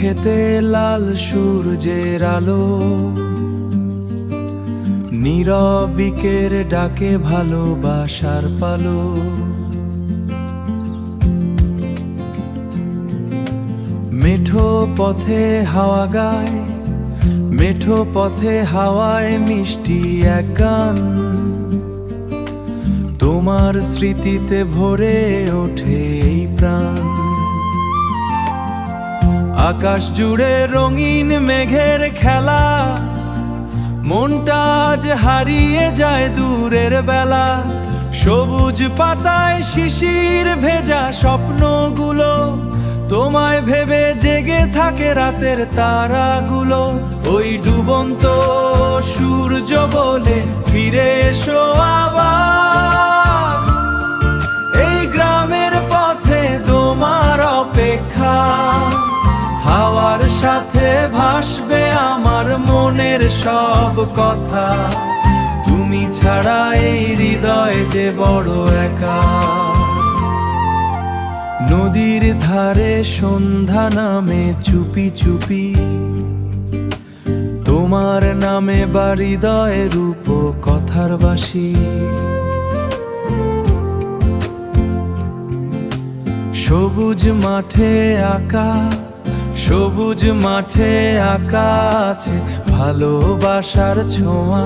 চোখেতে লাল সূর্যের আলো, নীরবিকের ডাকে ভালোবাসার পালো। মেঠো পথে হাওয়া গায়, মেঠো পথে হাওয়ায় মিষ্টি এক গান, তোমার স্মৃতিতে ভরে ওঠে এই প্রাণ। আকাশ জুড়ে রঙিন মেঘের খেলা, মনটা আজ হারিয়ে যায় দূরের বেলা। সবুজ পাতায় শিশির ভেজা স্বপ্নগুলো, তোমায় ভেবে জেগে থাকে রাতের তারাগুলো। ওই ডুবন্ত সূর্য বলে ফিরে এসো আবার, এই গ্রামের পথে তোমার অপেক্ষা। হাওয়ার সাথে ভাসবে আমার মনের সব কথা, তুমি ছাড়া এই হৃদয় যে বড় একা। নদীর ধারে সন্ধ্যা নামে চুপি চুপি, তোমার নামে বা হৃদয়ে রূপ কথার বাসি। সবুজ মাঠে আঁকা, সবুজ মাঠে আঁকা আছে ভালোবাসার ছোঁয়া।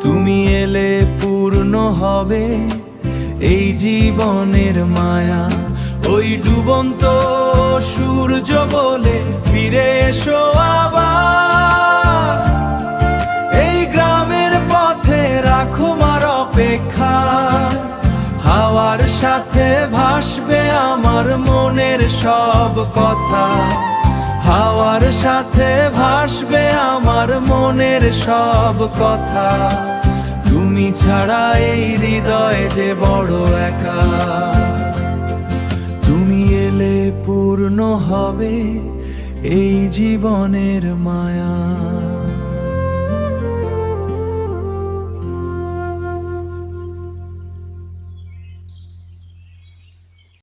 তুমি এলে পূর্ণ হবে এই জীবনের মায়া। ওই ডুবন্ত সূর্য বলে ফিরে এসো আবার, এই গ্রামের পথে রাখো মার অপেক্ষা। হাওয়ার সাথে ভাসবে আমার মনের সব কথা, হাওয়ার সাথে ভাসবে আমার মনের সব কথা। তুমি ছাড়া এই হৃদয় যে বড় একা, তুমি এলে পূর্ণ হবে এই জীবনের মায়া।